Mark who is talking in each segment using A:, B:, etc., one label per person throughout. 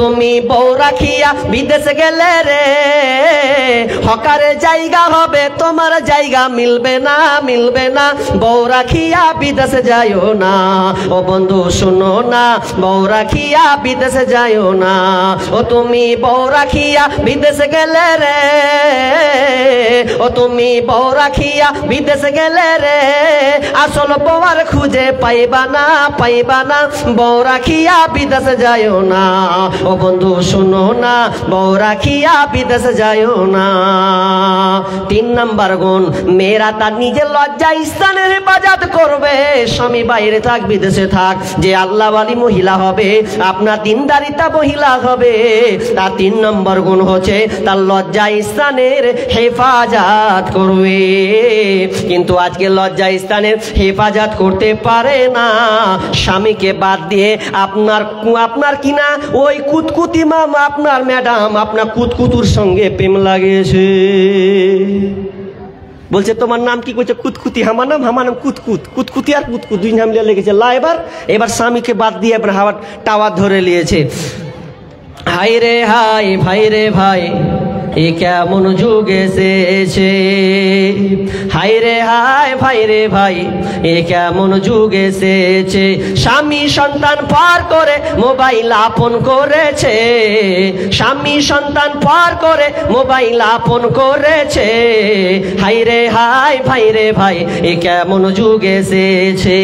A: তুমি বউ রাখিয়া বিদেশে গেলে রে, হকারে জায়গা হবে তোমার জায়গা মিলবে না, মিলবে না। বউ রাখিয়া বিদেশে যাইও না, ও বন্ধু শোনো না, বউ রাখিয়া বিদেশে যাইও না। তুমি বউ রাখিয়া বিদেশে গেলে রে, তুমি বউ রাখিয়া বিদেশে গেলে রে, আসল বউয়ার খুঁজে পাইবা না, পাইবা না। বউ রাখিয়া বিদেশে যাইও না, ও বন্ধু শোনো না, বউ রাখিয়া বিদেশে যাইও না। 3 নাম্বার গুণ, মেয়েরা তার নিজের লজ্জা স্থানের হেফাজত করবে। স্বামী বাইরে থাক বিদেশে থাক, যে আল্লাহওয়ালি মহিলা হবে, আপনার দিনদারিতা মহিলা হবে, তার 3 নম্বর গুণ হচ্ছে তার লজ্জা স্থানের হেফাজত করবে। কিন্তু আজকে লজ্জা স্থানের হেফাজত করতে পারে না, স্বামীকে বাদ দিয়ে আপনার কিনা ওই কুতকুতি মামা, আপনার ম্যাডাম আপনার কুতকুতুর সঙ্গে প্রেম লাগিয়েছে। বলছে তোমার নাম কি? কইছে কুতকুতি। আমার নাম কুতকুত। কুতকুতি আর কুতকুত 2 নাম লেগেছে লা। এবার স্বামীকে বাদ দিয়ে এবার হাওয়ার টাওয়ার ধরে নিয়েছে। হাই রে হাই, ভাই রে ভাই, এ কেমন যুগ এসেছে। হাই রে হাই, ভাই রে ভাই, এ কেমন যুগ এসেছে। স্বামী সন্তান পার করে মোবাইল আপন করেছে, স্বামী সন্তান পার করে মোবাইল আপন করেছে। হাই রে হাই, ভাই রে ভাই, এ কেমন যুগ এসেছে।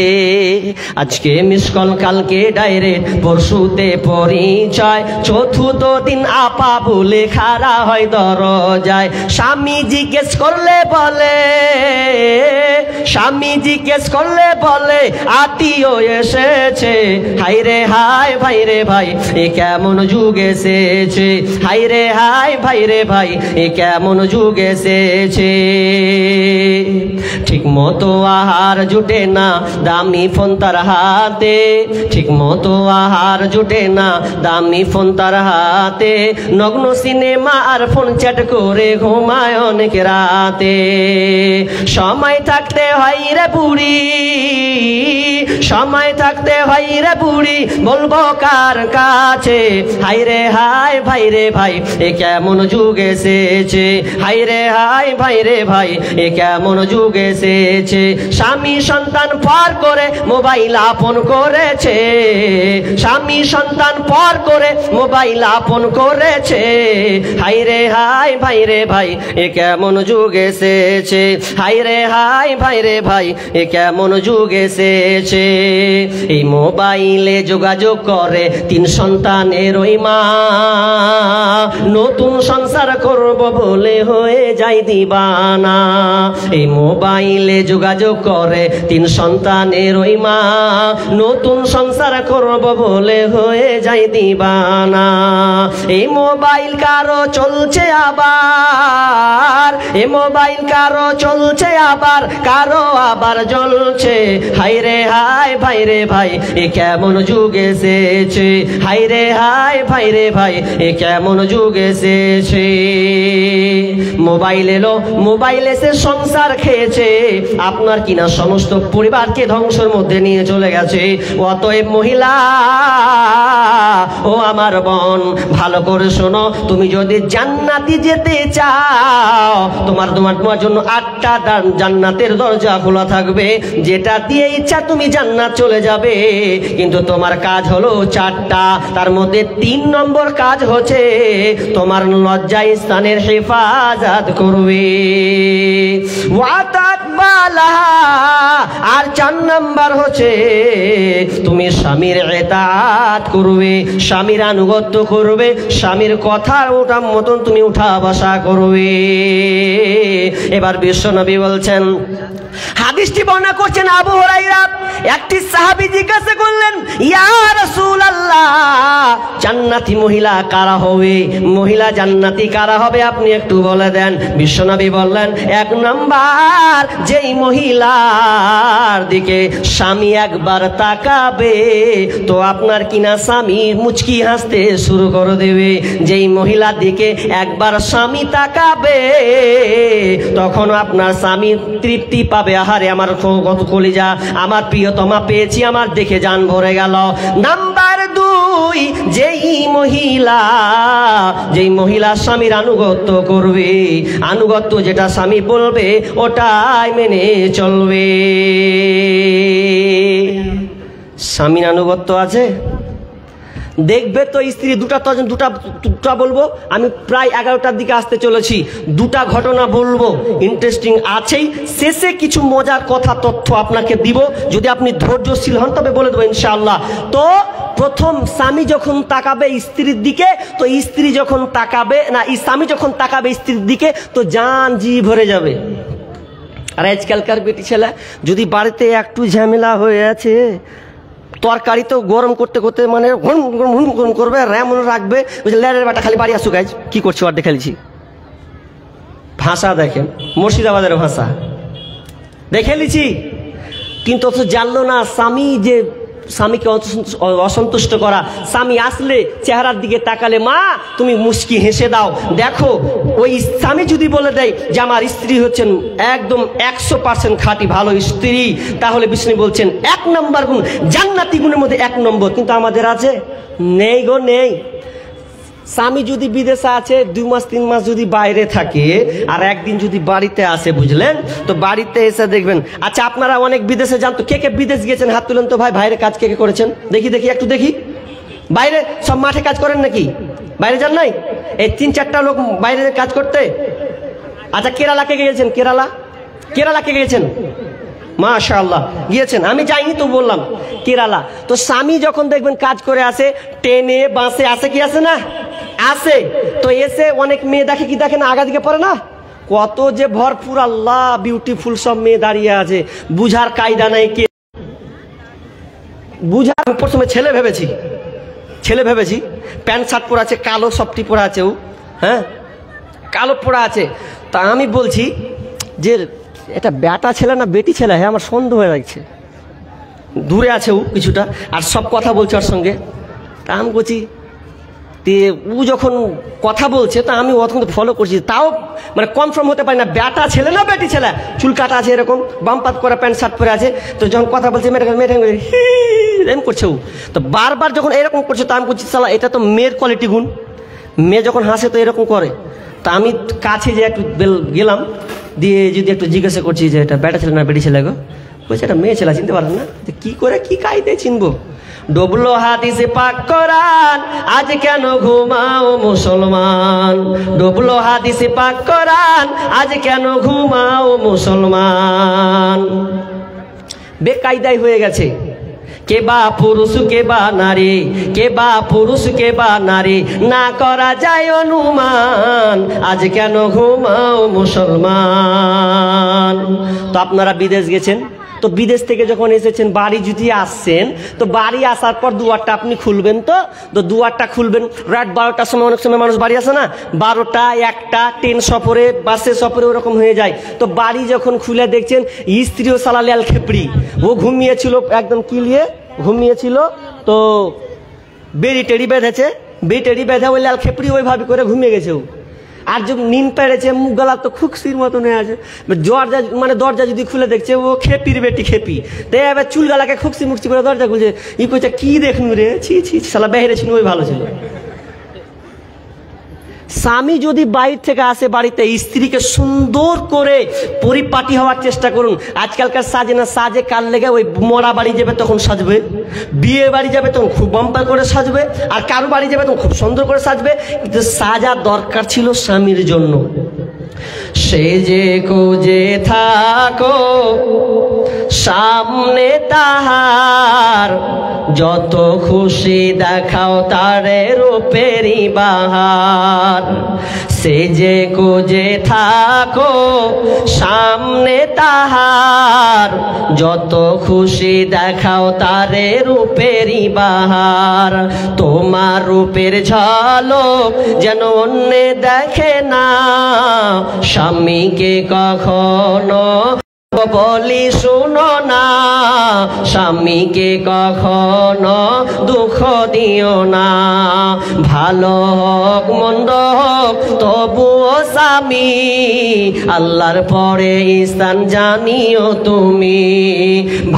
A: আজকে মিস কল, কালকে ডাইরেক্ট, পরশুতে পরিচয়, চতুর্থ দিন আপা বলে খাড়া হয় দরজায়। স্বামী জিজ্ঞেস করলে বলে, স্বামী জিজ্ঞেস করলে বলে আত্মীয় এসেছে। হাই রে হাই, ভাই রে ভাই, এ কেমন যুগ এসেছে। হাই রে হাই, ভাই রে ভাই, এ কেমন যুগ এসেছে। ঠিক মতো আহার জুটে না, দামি ফোন তার হাতে। ঠিক মতো আহার জুটে না, দামি ফোন তার হাতে। নগ্ন সিনেমা আর ফোন চ্যাট করে ঘুমায় অনেক রাতে। সময় থাকতে হয় রে বুড়ি, সময় থাকতে হয় রে বুড়ি, বলবো কার কাছে। হাই রে হাই, ভাই রে ভাই, এ কেমন যুগ এসেছে। হাই রে হাই, ভাই রে ভাই, এ কেমন যুগ এসেছে। স্বামী সন্তান পার করে মোবাইল আপন করেছে, স্বামী সন্তান পার করে মোবাইল আপন করেছে। হাই রে হাই, ভাই রে ভাই, এ কেমন যুগ এসেছে। হাই রে হাই, ভাই রে ভাই, এ কেমন যুগ এসেছে। এই মোবাইলে যোগাযোগ করে 3 সন্তানের ওই মা, নতুন সংসার করব বলে হয়ে যায় দিবানা। এই মোবাইলে যোগাযোগ করে 3 সন্তানের ওই মা, নতুন সংসার করব বলে হয়ে যায় দিবানা। এই মোবাইল কারো চলছে আবার, এই মোবাইল কারো চলছে আবার, কারো আবার জ্বলছে। হাই রে হাই, ভাই রে ভাই, এ কেমন যুগ এসেছে। হাই রে হাই, ভাই রে ভাই, এ কেমন যুগ এসেছে। মোবাইল এলো, মোবাইল এসে সংসার খেয়েছে, আপনার কিনা সমস্ত পরিবারকে ধ্বংসের মধ্যে নিয়ে চলে গেছে। অতএব মহিলা, ও আমার বোন, ভালো করে শোনো, তুমি যদি জান্নাতি যেতে চাও, তোমার জন্য 8টা জান্নাতের দরজা খোলা থাকবে, যেটা দিয়ে ইচ্ছা তুমি জান্নাত চলে যাবে। কিন্তু তোমার কাজ হলো 4টা, তার মধ্যে 3 নম্বর কাজ হচ্ছে তোমার লজ্জা স্থানের হেফাজত করবে। আর 4 নম্বর হচ্ছে তুমি স্বামীর ইতাআত করবে, স্বামীর আনুগত্য করবে, স্বামীর কথা ওটার মতন তুমি উঠা বসা করবে। এবার বিশ্বনবী বলছেন, হাদিসটি বর্ণনা করছেন আবু হুরায়রা। একটি সাহাবী জিজ্ঞাসা করলেন, ইয়া রাসূলুল্লাহ, জান্নাতি মহিলা কারা হবে? মহিলা জান্নাতি কারা হবে আপনি একটু বলে দেন। বিশ্বনবী বললেন, 1 নাম্বার, যেই মহিলার দিকে স্বামী একবার তাকাবে তো আপনার কিনা স্বামী মুচকি হাসতে শুরু করে দেবে। যেই মহিলার দিকে একবার স্বামী তাকাবে তখন আপনার স্বামী তৃপ্তি পাবে। আহারে আমার কলিজা, আমার প্রিয়তমা পেয়েছি, আমার দেখে জান ভরে গেল। নাম্বার 2, যেই মহিলা, যেই মহিলা স্বামীর আনুগত্য করবে, আনুগত্য যেটা স্বামী বলবে ওটাই মেনে চলবে। স্বামীর আনুগত্য আছে, দেখবে তো স্ত্রী দুটা বলবো। আমি প্রায় 11টার দিকে আসতে চলেছি, দুটা ঘটনা বলবো, ইন্টারেস্টিং আছেই। শেষে কিছু মজার কথা তথ্য আপনাকে দিব, যদি আপনি ধৈর্যশীল হন তবে বলে দেবো ইনশাআল্লাহ। তো প্রথম, স্বামী যখন তাকাবে স্ত্রীর দিকে, তো স্ত্রী যখন তাকাবে না, স্বামী যখন তাকাবে স্ত্রীর দিকে তো জান জি ভরে যাবে। আর আজকালকার বেটি ছেলে যদি বাড়িতে একটু ঝামেলা হয়ে আছে, তরকারি তো গরম করতে করতে মানে হুম করবে, র্যামন রাখবে, ল্যারের বাটা খালি বাড়ি আসুক গাইজ কি করছি ওর দেখে ভাষা দেখেন, মুর্শিদাবাদের ভাষা দেখে লিছি। কিন্তু অত জানলো না স্বামীকে অসন্তুষ্ট করা। স্বামী আসলে চেহারার দিকে তাকালে মা তুমি মুস্কি হেসে দাও। দেখো ওই স্বামী যদি বলে দেয় যে আমার স্ত্রী হচ্ছেন একদম 100% খাঁটি ভালো স্ত্রী, তাহলে বিষ্ণু বলছেন 1 নম্বর গুণ, জান্নাতি গুণের মধ্যে 1 নম্বর। কিন্তু আমাদের আছে? নেই গো, নেই। স্বামী যদি বিদেশে আছে, 2 মাস 3 মাস যদি বাইরে থাকে, আর একদিন যদি বাড়িতে আসে, বুঝলেন তো, বাড়িতে এসে দেখবেন। আচ্ছা আপনারা অনেক বিদেশে যান তো, কে কে বিদেশ গিয়েছেন হাত তুলেন তো ভাই, বাইরে কাজ কে কে করেছেন দেখি একটু দেখি। বাইরে সব মাঠে কাজ করেন নাকি? বাইরে যান নাই? এই 3-4টা লোক বাইরে কাজ করতে। আচ্ছা কেরালা কে গিয়েছেন? কেরালা কে গিয়েছেন? মাশাআল্লাহ গিয়েছেন, আমি যাইনি তো বললাম কেরালা। তো স্বামী যখন দেখবেন কাজ করে আসে, ট্রেনে বাসে আসে, কি আসে না? আসে। তো এসে অনেক মেয়ে দেখে, কি দেখে না, আগা দিকে পড়ে না, কত যে ভরপুর আল্লাহ বিউটিফুল সব মেয়ে দাঁড়িয়ে আছে, বুঝার কায়দা নাই। কে বুঝার? প্রথমে ছেলে ভেবেছি প্যান্ট শার্ট পরে আছে, কালো সফটি পরে আছে, ও হ্যাঁ কালো পরে আছে। তা আমি বলছি যে এটা বেটা ছেলে না বেটি ছেলে, হ্যাঁ আমার সন্দেহ হয়ে লাগছে। দূরে আছে ও কিছুটা, আর সব কথা বলছে ওর সঙ্গে। তা আমি বলছি, ও যখন কথা বলছে তা আমি তখন ফলো করছি, তাও মানে কনফার্ম হতে পারি না বেটা ছেলে না বেটি ছেলে। চুল কাটা আছে এরকম, বামপাত করা, প্যান্ট শার্ট পরে আছে। তো যখন কথা বলছে এরকম করছে ও, তো বারবার যখন এরকম করছে, তা আমি বলছি সালা এটা তো মেয়ের কোয়ালিটি গুণ, মেয়ে যখন হাসে তো এরকম করে। তা আমি কাছে যে একটু গেলাম, দিয়ে যদি একটু জিজ্ঞাসা করছি যে এটা বেটা ছেলে না বেটি ছেলে গো, বলছে এটা মেয়ে ছেলে, চিনতে পারেন না? কি করে কি কায়দায় চিনবো? ডুবলো হাদিসে পাক কোরআন, আজ কেন ঘুমাও মুসলমান। ডুবলো হাদিসে পাক কোরআন, আজ কেন ঘুমাও মুসলমান। বেকায়দাই হয়ে গেছে। কে বা পুরুষ কে বা নারী, কে বা পুরুষ কে বা নারী, না করা যায় অনুমান, আজ কেন ঘুমাও মুসলমান। তো আপনারা বিদেশ গেছেন, তো বিদেশ থেকে যখন এসেছেন বাড়ি যদি আসছেন, তো বাড়ি আসার পর দুয়ারটা আপনি খুলবেন। তো দুয়ারটা খুলবেন রাত 12টার সময়, অনেক সময় মানুষ বাড়ি আসে না, 12টা 1টা, ট্রেন সফরে বাসে সফরে ওরকম হয়ে যায়। তো বাড়ি যখন খুলে দেখছেন স্ত্রীও সালা ল্যাল খেপড়ি, ও ঘুমিয়েছিল একদম কিলিয়ে ঘুমিয়েছিল, তো বেড়ি টেড়ি বেঁধেছে, ওই লাল খেপড়ি ওইভাবে করে ঘুমিয়ে গেছে ও। আর যখন নিন পেড়েছে, মুখ গলা তো খুকসির মতন হয়ে আছে, দরজা যদি খুলে দেখছে ও খেপির বেটি খেপি, তাই এবার চুল গালাকে খুকসি মুকসি করে দরজা খুলছে। ই কইছে কি দেখুন রে, ছি শালা বেহেরে ছিল, ওই ভালো ছিল। স্বামী যদি বাইরে থেকে আসে বাড়িতে, স্ত্রীকে সুন্দর করে পরিপাটি হওয়ার চেষ্টা করুন। আজকালকার সাজে না, সাজে কাল লেগে ওই মরা বাড়ি যাবে তখন সাজবে, বিয়ে বাড়ি যাবে তখন খুব বাম্পার করে সাজবে, আর কারো বাড়ি যাবে তখন খুব সুন্দর করে সাজবে। কিন্তু সাজার দরকার ছিল স্বামীর জন্য। সেজে কোজে থাকো সামনে তাহার, যত খুশি দেখাও তারে রূপেরই বাহার। সেজে কোজে থাকো সামনে তাহার, যত খুশি দেখাও তারে রূপেরই বাহার। তোমার রূপের ঝলক যেন অন্যে দেখে না, স্বামীকে কখনো বলি শুনো না, স্বামীকে কখনো দুঃখ দিও না। ভালো হোক মন্দ হোক তবুও স্বামী, আল্লাহর পরে স্থান জানিও তুমি।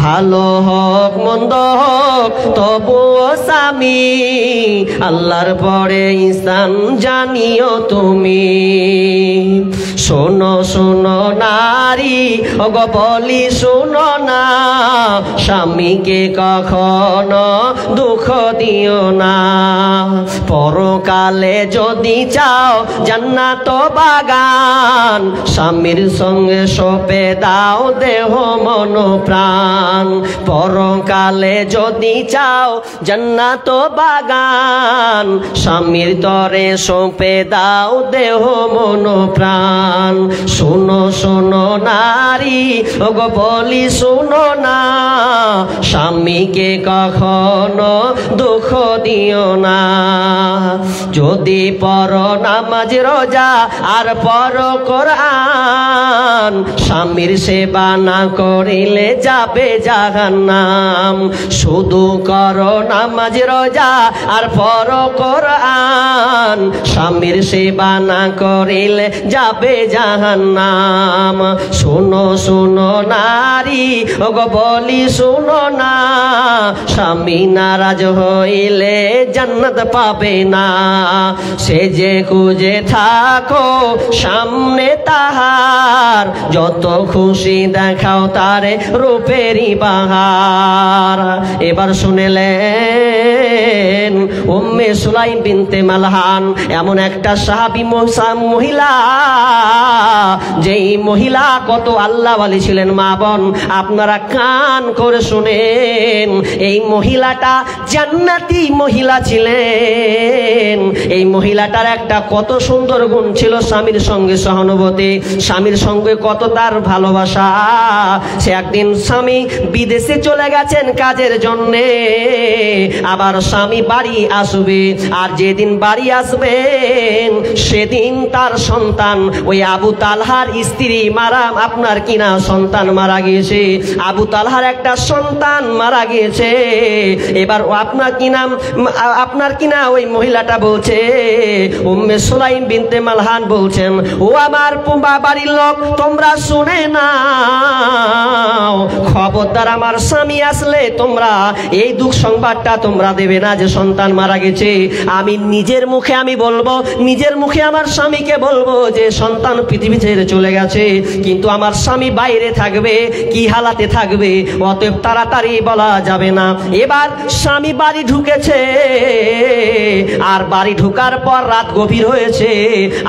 A: ভালো হোক মন্দ হোক তবুও স্বামী, আল্লাহর পরে স্থান জানিও তুমি। শোনো শোনো নারী, ওগো বলি শোনো না, স্বামীকে কখনো দুঃখ দিও না। পরকালে যদি চাও জান্নাত বাগান, স্বামীর সঙ্গে সঁপে দাও দেহ মন প্রাণ। পরকালে যদি চাও জান্নাত বাগান, স্বামীর তরে সঁপে দাও দেহ মন প্রাণ। শোনো শোনো নারী, ওগো বলি শোনো না, স্বামীকে কখনো দুঃখ দিও না। যদি পড়ো নামাজ রোজা আর পড়ো কোরআন, স্বামীর সেবা না করিলে যাবে জাহান্নাম। শুধু করো নামাজ রোজা আর পড়ো কোরআন, স্বামীর সেবা না করিলে যাবে জাহান্নাম। শোনো শোনো নারী, ওগো বলি শোনো না, স্বামী নারাজ হইলে জান্নাত পাবে না। সেজে খুঁজে থাকো সামনে তাহার, যত খুশি দেখাও তারে রূপেরই বাহার। এবার শুনেলেন উম্মে সুলাইম বিনতে মালহান এমন একটা সাহাবী মহিলা, যেই মহিলা কত আল্লাহওয়ালি ছিলেন। মা বোন আপনারা কান করে শুনেন, এই মহিলাটা জান্নাতি মহিলা ছিলেন। এই মহিলাটার একটা কত সুন্দর গুণ ছিল, স্বামীর সঙ্গে সহানুভূতি, স্বামীর সঙ্গে কত তার ভালোবাসা। সে একদিন স্বামী বিদেশে চলে গেছেন কাজের জন্যে, আবার স্বামী বাড়ি আসবে, আর যেদিন বাড়ি আসবেন সেদিন তার সন্তান ওই আবু তালহার স্ত্রী মারা, আপনার কিনা সন্তান মারা গিয়েছে। আবু তালহার একটা সন্তান মারা গিয়েছে। এবার আপনার কিনা ওই মহিলাটা বলছে, উম্মে সুলাইম বিনতে মালহান বলছেন, ও আমার বাড়ির লোক তোমরা শুনে নাও, খবরদার আমার স্বামী আসলে তোমরা এই দুঃখ সংবাদটা তোমরা দেবে না যে সন্তান মারা গেছে। আমি নিজের মুখে আমি বলবো, নিজের মুখে আমার স্বামীকে বলবো যে সন্তান পৃথিবী ছেড়ে চলে গেছে, কিন্তু আমার স্বামী বাইরে থাকবে, কি হালাতে থাকবে, অতএব তাড়াতাড়ি বলা যাবে না। এবার স্বামী বাড়ি ঢুকেছে, আর বাড়ি ঢুকার পর রাত গভীর হয়েছে,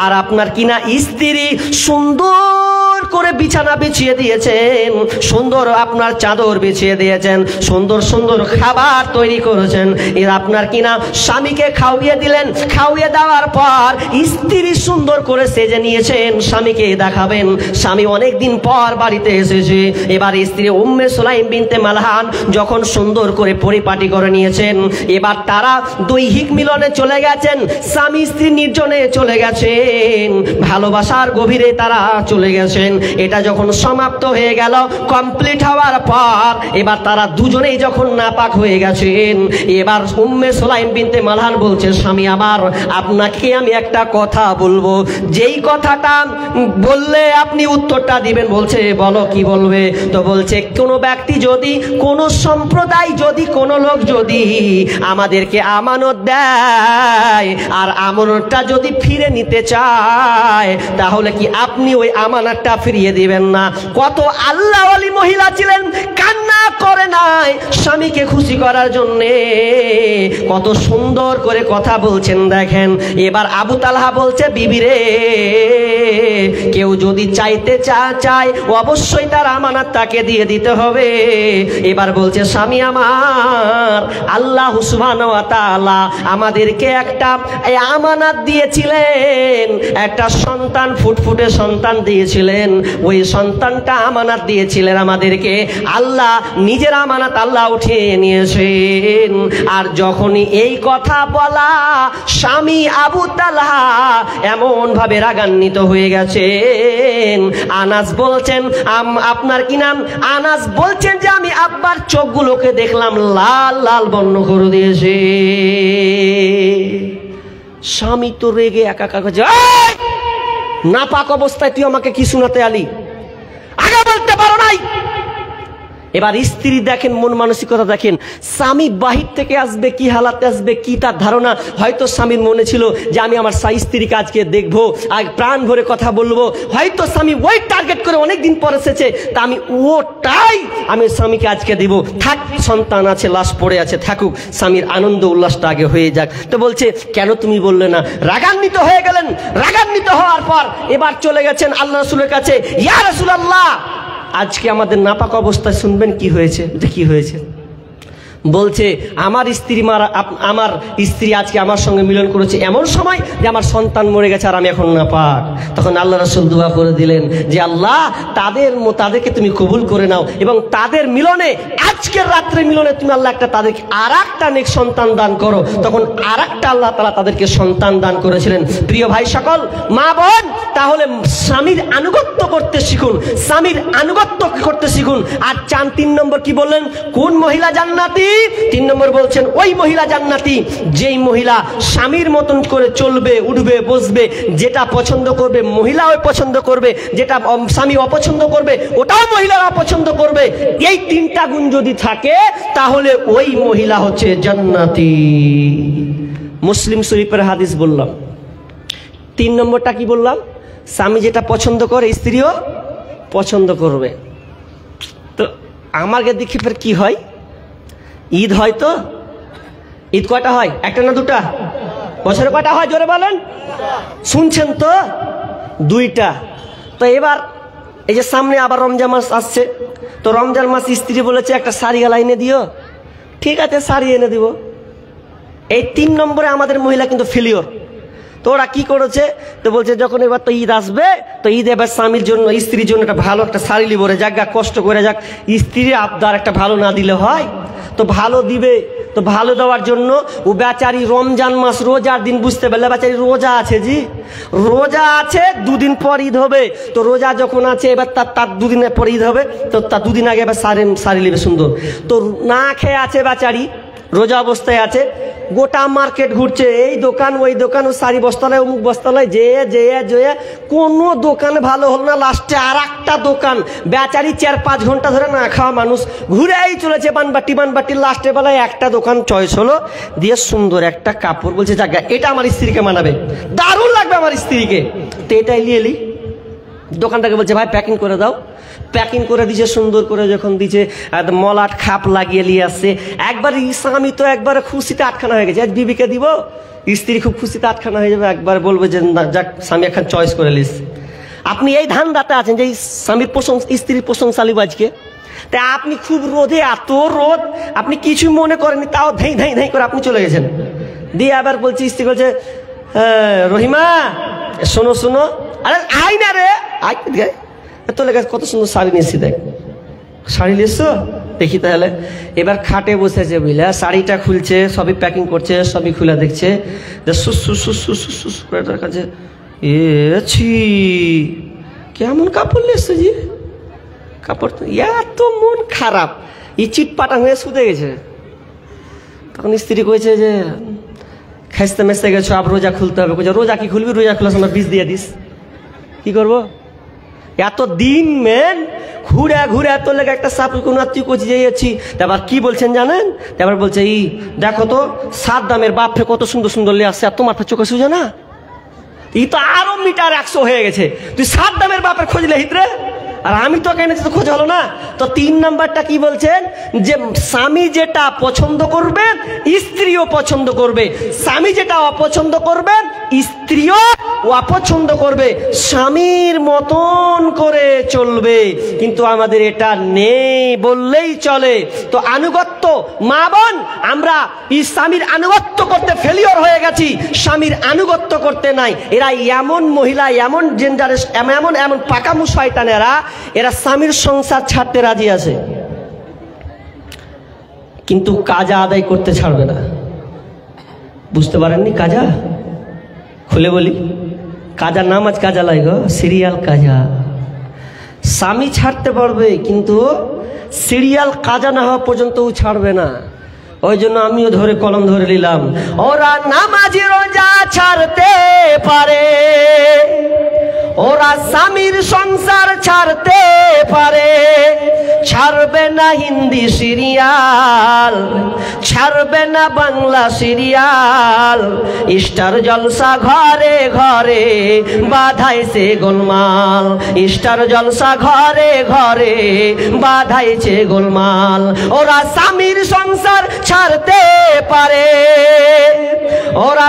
A: আর আপনার কিনা স্ত্রী সুন্দর করে বিছানা বিছিয়ে দিয়েছেন, সুন্দর আপনার চাদর বিছিয়ে দিয়েছেন, সুন্দর সুন্দর খাবার তৈরি করেছেন। এর আপনার কিনা স্বামীকে খাওয়িয়ে দিলেন। খাওয়িয়ে দেওয়ার পর স্ত্রী সুন্দর করে সেজে নিয়েছেন, স্বামীকে দেখাবেন। স্বামী অনেকদিন পর বাড়িতে এসেছে। এবার স্ত্রী উম্মে সুলাইম বিনতে মালহান যখন সুন্দর করে পরিপাটি করে নিয়েছেন, এবার তারা দৈহিক মিলনে চলে গেছেন, স্বামী স্ত্রী নির্জনে চলে গেছেন, ভালোবাসার গভীরে তারা চলে গেছেন। এটা যখন সমাপ্ত হয়ে গেল, কমপ্লিট হওয়ার পর এবার তারা দুজনেই যখন নাপাক হয়ে গেছেন, এবার উম্মে সুলাইম বিনতে মালহান বলছে, স্বামী আমার, আপনাকে আমি একটা কথা বলবো, যেই কথাটা বললে আপনি উত্তরটা দিবেন। বলছে বলো কি বলবে? তো বলছে কোনো ব্যক্তি যদি, কোনো সম্প্রদায় যদি, কোনো লোক যদি আমাদেরকে আমানত দেয় আর আমানতটা যদি ফিরে নিতে চায়, তাহলে কি আপনি ওই আমানতটা ফিরিয়ে দিবেন না? কত আল্লাহওয়ালি মহিলা ছিলেন, কান্না করে নাই স্বামীকে খুশি করার জন্যে, কত সুন্দর করে কথা বলছেন দেখেন। এবার আবু তালহা বলছে, বিবি রে, কেউ যদি চাইতে চায় অবশ্যই তার আমানত তাকে দিয়ে দিতে হবে। এবার বলছে, স্বামী আমার, আল্লাহ সুবহানাহু ওয়া তাআলা আমাদেরকে একটা আমানত দিয়েছিলেন, একটা সন্তান, ফুটফুটে সন্তান দিয়েছিলেন। ওই সন্তানটা আমানত দিয়েছিলেন আমাদেরকে, আল্লাহ নিজের আমানত আল্লাহ উঠিয়ে নিয়েছেন। আর যখনই এই কথা বলা, স্বামী আবু তালহা এমন ভাবে রাগান্বিত হয়ে গেছেন। আনাস বলছেন, আপনার কি নাম? আনাস বলছেন যে আমি আব্বার চোখগুলোকে দেখলাম লাল লাল বর্ণ করে দিয়েছে। স্বামী তো রেগে একাকার করছে, নাপাক অবস্থায় তুই আমাকে কি শোনাতে আলি, আগে বলতে পারো নাই। এবার স্ত্রী দেখেন, মন মানসিকতা দেখেন, স্বামী বাহির থেকে আসবে, কি হালাতে আসবে, কি তার ধারণা। হয়তো স্বামীর মনে ছিল যে আমি আমার স্ত্রীকে আজকে দেখবো, আর প্রাণ ভরে কথা বলবো। হয়তো স্বামী ওই টার্গেট করে অনেকদিন পর এসেছে, তা আমি ওটাই আমি স্বামীকে আজকে দিব। থাক, সন্তান আছে, লাশ পড়ে আছে, থাকুক, স্বামীর আনন্দ উল্লাসটা আগে হয়ে যাক। তো বলছে, কেন তুমি বললে না? রাগান্বিত হয়ে গেলেন। রাগান্বিত হওয়ার পর এবার চলে গেছেন আল্লাহ রাসূলের কাছে, ইয়া রাসূলুল্লাহ, আজকে আমাদের নাপাক অবস্থায় শুনবেন কি হয়েছে। কি হয়েছে? বলছে, আমার স্ত্রী আজকে আমার সঙ্গে মিলন করেছে এমন সময় যে আমার সন্তান মরে গেছে আর আমি এখন নাপাক। তখন আল্লাহ রাসূল দোয়া করে দিলেন যে আল্লাহ, তাদেরকে তুমি কবুল করে নাও, এবং তাদের মিলনে, আজকের রাত্রে মিলনে তুমি আল্লাহ তাদেরকে আর একটা নেক সন্তান দান করো। তখন আর একটা আল্লাহ তাআলা তাদেরকে সন্তান দান করেছিলেন। প্রিয় ভাই সকল, মা বোন, তাহলে স্বামীর আনুগত্য করতে শিখুন, স্বামীর আনুগত্য করতে শিখুন। আর 3 নম্বর কি বললেন? কোন মহিলা জান্নাতি? 3 নম্বর বলছেন, ওই মহিলা জান্নাতি যেই মহিলা স্বামীর মতন করে চলবে, উঠবে, বসবে, যেটা পছন্দ করবে মহিলাও পছন্দ করবে, যেটা স্বামী অপছন্দ করবে ওটাও মহিলারা অপছন্দ করবে। এই 3টা গুণ যদি থাকে তাহলে ওই মহিলা হচ্ছে জান্নাতি। মুসলিম শরীফের হাদিস বললাম। 3 নম্বরটা কি বললাম? স্বামী যেটা পছন্দ করে স্ত্রীও পছন্দ করবে। তো আমাকে দেখি ফের কি হয়? ঈদ হয় তো? ঈদ কয়টা হয়? একটা না দুটা? বছরে কয়টা হয় জোরে বলেন? শুনছেন তো? 2টা। তো এবার এই যে সামনে আবার রমজান মাস আসছে, তো রমজান মাস স্ত্রী বলেছে একটা শাড়ি গালা এনে দিও। ঠিক আছে, শাড়ি এনে দিব। এই 3 নম্বরে আমাদের মহিলা কিন্তু ফেলিওর। তো ওরা কি করেছে? তো বলছে যখন এবার তো ঈদ আসবে, তো ঈদ এবার স্বামীর জন্য, স্ত্রীর জন্য একটা ভালো একটা শাড়ি লিবরে যাক, কষ্ট করে যাক, স্ত্রীর আবদার একটা ভালো না দিলে হয়? তো ভালো দিবে। তো ভালো দেওয়ার জন্য ও বেচারি রমজান মাস রোজার দিন বুঝতে পারলে বেচারি রোজা আছে, জি রোজা আছে, 2 দিন পর ঈদ হবে। তো রোজা যখন আছে এবার তার 2 দিনের পর ঈদ হবে, তো তার 2 দিন আগে এবার শাড়ি নেবে সুন্দর। তো না খেয়ে আছে বেচারি, রোজা অবস্থায় আছে, গোটা মার্কেট ঘুরছে, এই দোকান ওই দোকান, ও শাড়ি বস্তালায়, অমুক বস্তালায়, যে কোনো দোকান ভালো হল না। লাস্টে আর একটা দোকান, বেচারি 4-5 ঘন্টা ধরে না খাওয়া মানুষ ঘুরেই চলেছে বানবাটি। লাস্টের বেলায় একটা দোকান চয়েস হলো, দিয়ে সুন্দর একটা কাপড়, বলছে জায়গা এটা আমার স্ত্রীকে মানাবে, দারুণ লাগবে আমার স্ত্রীকে। তো এটাই নিয়ে এলি। দোকানটাকে বলছে ভাই প্যাকিং করে দাও। প্যাকিং করে দিছে সুন্দর করে, যখন দিছে মলাট খাপ লাগিয়ে নিয়ে আসছে। একবার স্বামী তো একবারে খুশিতে আটখানা হয়ে গেছে, আজ বিবিকে দিব, স্ত্রী খুব খুশিতে আটখানা হয়ে যাবে, একবার বলবে যে যাক স্বামী এখন চয়েস করে লিস। আপনি এই ধান্দাতে আছেন যে স্বামীর স্ত্রীর প্রশংসা লিব আজকে, তাই আপনি খুব রোদে, এত রোদ আপনি কিছু মনে করেননি, তাও ধাই ধাই ধাই করে আপনি চলে গেছেন। দিয়ে আবার বলছি, স্ত্রী বলছে রহিমা শোনো শোনো, আরে আই না রে, আই তোর কাছে কত সুন্দর শাড়ি নিয়েছি, দেখ শাড়ি নিয়েছো দেখি। তাহলে এবার খাটে বসেছে বুঝলে, শাড়িটা খুলছে, সবই প্যাকিং করছে, সবই খুলে দেখছে, কাছে এছি কেমন কাপড় নিয়েছো জি, কাপড় তো এত মন খারাপ, ই চিটপাটা হয়ে শুতে গেছে। তখন স্ত্রী কয়েছে যে খেসতে মেসতে গেছো, আবার রোজা খুলতে হবে। রোজা কি খুলবি? রোজা খুলে আমার বীজ দিয়ে দিস, কি করবো? এত দিন মেন ঘুরে ঘুরে এত লেগে একটা সাপুর কোন তুই কোচি যেয়েছি। তারপর কি বলছেন জানেন? তারপর বলছে ই দেখো তো সাদ্দামের বাপরে কত সুন্দর সুন্দর লে আসছে, আর তোমার চোখে সুজে না, ই তো আরো মিটার 100 হয়ে গেছে। তুই সাদ্দামের বাপের খোঁজলে হিতরে, আর আমি তো কেন তো খোঁজ হলো না। তো 3 নাম্বারটা কি বলছেন? যে স্বামী যেটা পছন্দ করবে স্ত্রীও পছন্দ করবে, স্বামী যেটা অপছন্দ করবে স্ত্রীও অপছন্দ করবে, স্বামীর মতন করে চলবে। কিন্তু আমাদের এটা নেই বললেই চলে। তো আনুগত্য, মা বোন, আমরা স্বামীর আনুগত্য করতে ফেলিওর হয়ে গেলাম। গেছি স্বামীর আনুগত্য করতে নাই। এরা এমন মহিলা, এমন জেন্ডারের, এমন এমন পাকামু শয়তান, এরা স্বামীর সংসার ছাড়তে রাজি আছে, কিন্তু কাজা আদায় করতে ছাড়বে না। বুঝতে পারেননি? কাজা খুলে বলি, কাজা নাম আজ কাজা লাই গো, সিরিয়াল কাজা। স্বামী ছাড়তে পারবে কিন্তু সিরিয়াল কাজা না হওয়া পর্যন্ত ও ছাড়বে না। ওই জন্য আমিও ধরে কলম ধরে নিলাম, ওরা নামাজি রোজা ছাড়তে পারে, ওরা স্বামীর সংসার ছাড়তে পারে, ছাড়বে না হিন্দি সিরিয়াল, ছাড়বে না বাংলা সিরিয়াল, স্টার জলসা ঘরে ঘরে বাধাইছে গোলমাল, স্টার জলসা ঘরে ঘরে বাধাইছে গোলমাল। ওরা স্বামীর সংসার ছাড়তে পারে, ওরা